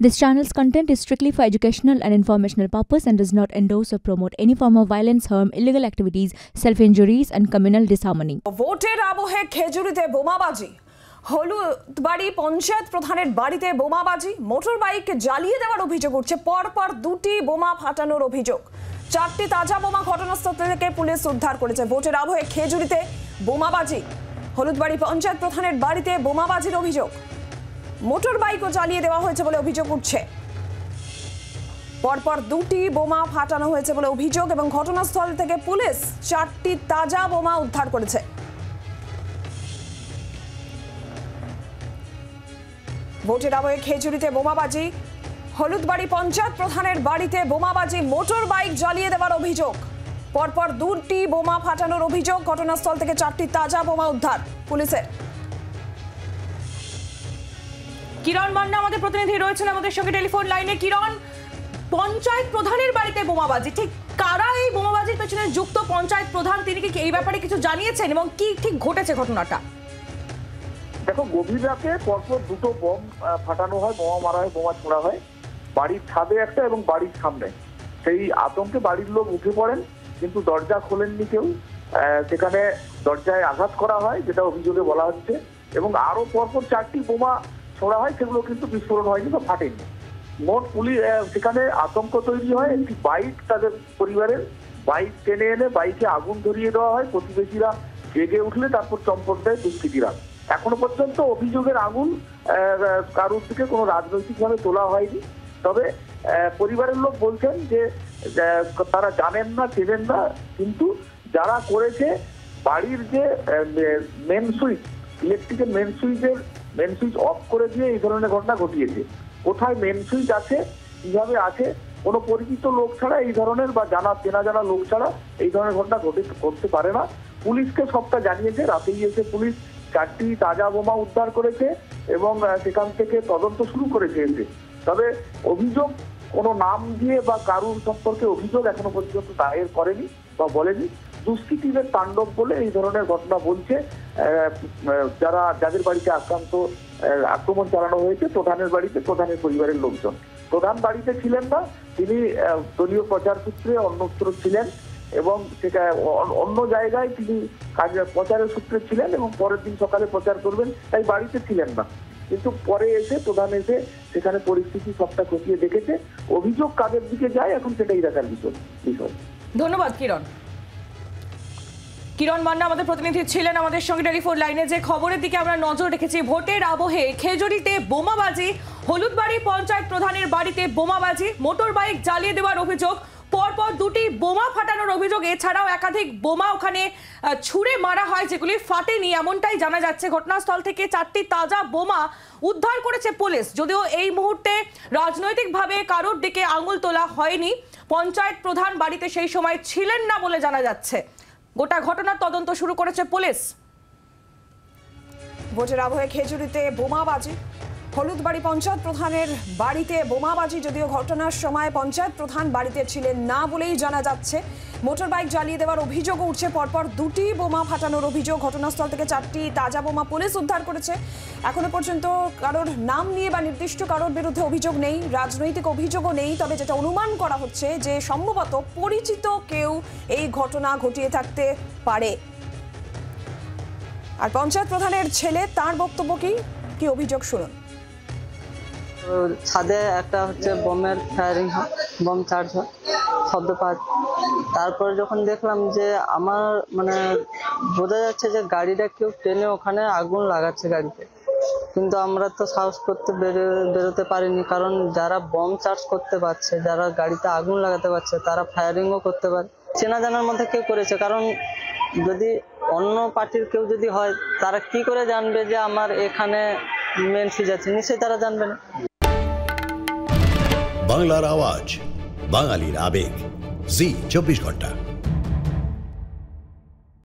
This channel's content is strictly for educational and informational purpose and does not endorse or promote any form of violence, harm, illegal activities, self-injuries and communal disharmony. ভোটের আবহে খেজুরিতে বোমাবাজি, হলুদবাড়ি পঞ্চায়েত প্রধানের বাড়িতে বোমাবাজি, motor bike জ্বালিয়ে দেওয়ার অভিযোগ উঠছে। পরপর দুটি বোমা ফাটানোর অভিযোগ। 4টি তাজা বোমা ঘটনাস্থল থেকে পুলিশ উদ্ধার করেছে। ভোটের আবহে খেজুরিতে বোমাবাজি, হলুদবাড়ি পঞ্চায়েত প্রধানের বাড়িতে বোমাবাজির অভিযোগ। মোটর বাইকও জ্বালিয়ে দেওয়া হয়েছে বলে অভিযোগ উঠছে। পরপর দুটি বোমা ফাটানো হয়েছে বলে অভিযোগ এবং ঘটনাস্থল থেকে পুলিশ 4টি তাজা বোমা উদ্ধার করেছে। ভোটের আবহে খেজুরিতে বোমাবাজি, হলুদবাড়ি পঞ্চায়েত প্রধানের বাড়িতে বোমাবাজি, মোটর বাইক জ্বালিয়ে দেওয়ার অভিযোগ। পরপর দুটি বোমা ফাটানোর অভিযোগ। ঘটনাস্থল থেকে 4টি তাজা বোমা উদ্ধার পুলিশের। কিরণ মান্না আমাদের প্রতিনিধি রয়েছেন আমাদের সঙ্গে টেলিফোন লাইনে। কিরণ, পঞ্চায়েত প্রধানের বাড়িতে বোমাবাজি, ঠিক কারা এই বোমাবাজির পেছনে যুক্ত? পঞ্চায়েত প্রধান তিনি কি এই ব্যাপারে কিছু জানিয়েছেন এবং কি ঠিক ঘটেছে ঘটনাটা? দেখো, গভীর রাতে পরপর দুটো বোম ফাটানো হয়, বোমা মারা হয়, বোমা ছোড়া হয় বাড়ির ছাদে একটা এবং বাড়ির সামনে। সেই আতঙ্কে বাড়ির লোক উঠে পড়েন, কিন্তু দরজা খোলেননি কেউ। সেখানে দরজায় আঘাত করা হয়, যেটা অভিযোগে বলা হচ্ছে, এবং আরো পরপর 4টি বোমা ছোড়া হয়, সেগুলো কিন্তু বিস্ফোরণ হয়নি বা ফাটেনি। মোট পুলিশ সেখানে আতঙ্ক তৈরি হয়। একটি বাইক, তাদের পরিবারের বাইক টেনে এনে বাইকে আগুন ধরিয়ে দেওয়া হয়। প্রতিবেশীরা জেগে উঠলে তারপর চম্পট দেয় দুষ্কৃতীরা। এখনো পর্যন্ত অভিযোগের আগুন কারোর থেকে কোনো রাজনৈতিকভাবে তোলা হয়নি। তবে পরিবারের লোক বলছেন যে তারা জানেন না, চেনেন না, কিন্তু যারা করেছে বাড়ির যে মেন সুইচ, ইলেকট্রিকের মেন সুইচ অফ করে দিয়ে এই ধরনের ঘটনা ঘটিয়েছে। কোথায় মেন সুইচ আছে, কিভাবে আছে, কোনো পরিচিত লোক ছাড়া এই ধরনের বা চেনা জানা লোক ছাড়া এই ধরনের ঘটনা ঘটতে পারে না। পুলিশকে সবটা জানিয়েছে। রাতেই এসে পুলিশ 4টি তাজা বোমা উদ্ধার করেছে এবং সেখান থেকে তদন্ত শুরু করেছে এসে। তবে অভিযোগ কোনো নাম দিয়ে বা কারুর সম্পর্কে অভিযোগ এখনো পর্যন্ত দায়ের করেনি বা বলেনি। দুষ্কৃতীদের তাণ্ডব বলে এই ধরনের ঘটনা বলছে যাদের বাড়িতে আক্রমণ চালানো হয়েছে। প্রধানের বাড়িতে, প্রধানের পরিবারের লোকজন। প্রধান বাড়িতে ছিলেন না, তিনি দলীয় প্রচার সূত্রে অন্যত্র ছিলেন এবং সেটা অন্য জায়গায় তিনি প্রচারের সূত্রে ছিলেন এবং পরের দিন সকালে প্রচার করবেন, তাই বাড়িতে ছিলেন না। কিন্তু পরে এসে প্রধান এসে সেখানে পরিস্থিতি সবটা খতিয়ে দেখেছে। অভিযোগ কাদের দিকে যায় এখন সেটাই দেখার বিষয়। ধন্যবাদ কিরণ। কিরণ মান্না আমাদের প্রতিনিধি ছিলেন আমাদের সঙ্গে টেলিফোন লাইনে। যে খবরের দিকে আমরা নজর রেখেছি, ভোটের আবহে খেজুরিতে বোমাবাজি, হলুদবাড়ি পঞ্চায়েত প্রধানের বাড়িতে বোমাবাজি, মোটর বাইক জ্বালিয়ে দেওয়ার অভিযোগ, পরপর দুটি বোমা ফাটানোর অভিযোগ। এছাড়াও একাধিক বোমা ওখানে ছুঁড়ে মারা হয়, যেগুলি ফাটেনি এমনটাই জানা যাচ্ছে। ঘটনাস্থল থেকে 4টি তাজা বোমা উদ্ধার করেছে পুলিশ। যদিও এই মুহূর্তে রাজনৈতিকভাবে কারোর দিকে আঙুল তোলা হয়নি। পঞ্চায়েত প্রধান বাড়িতে সেই সময় ছিলেন না বলে জানা যাচ্ছে। গোটা ঘটনার তদন্ত শুরু করেছে পুলিশ। ভোটের আবহে খেজুরিতে বোমাবাজি, হলুদবাড়ি পঞ্চায়েত প্রধানের বাড়িতে বোমাবাজি। যদিও ঘটনার সময় পঞ্চায়েত প্রধান বাড়িতে ছিলেন না বলেই জানা যাচ্ছে। মোটর বাইক জ্বালিয়ে দেওয়ার অভিযোগও উঠছে। পরপর দুটি বোমা ফাটানোর অভিযোগ। ঘটনাস্থল থেকে 4টি তাজা বোমা পুলিশ উদ্ধার করেছে। এখনো পর্যন্ত কারোর নাম নিয়ে বা নির্দিষ্ট কারোর বিরুদ্ধে অভিযোগ নেই, রাজনৈতিক অভিযোগও নেই। তবে যেটা অনুমান করা হচ্ছে যে সম্ভবত পরিচিত কেউ এই ঘটনা ঘটিয়ে থাকতে পারে। আর পঞ্চায়েত প্রধানের ছেলে, তার বক্তব্য কি অভিযোগ শুনুন। ছাদে একটা হচ্ছে বোমের ফায়ারিং হয়, বোম চার্জ হয়, শব্দ পাওয়া। তারপরে যখন দেখলাম যে আমার বোঝা যাচ্ছে যে গাড়িটা কেউ টেনে ওখানে আগুন লাগাচ্ছে গাড়িতে, কিন্তু আমরা তো সাহস করতে বেরোতে পারিনি। কারণ যারা বোম চার্জ করতে পারছে, যারা গাড়িতে আগুন লাগাতে পারছে, তারা ফায়ারিংও করতে পারে। চেনা জানার মধ্যে কেউ করেছে, কারণ যদি অন্য পার্টির কেউ যদি হয়, তারা কি করে জানবে যে আমার এখানে মেন সুইচ আছে? নিশ্চয়ই তারা জানবে না। বাংলার আওয়াজ, বাঙালির আবেগ, জি 24 ঘন্টা।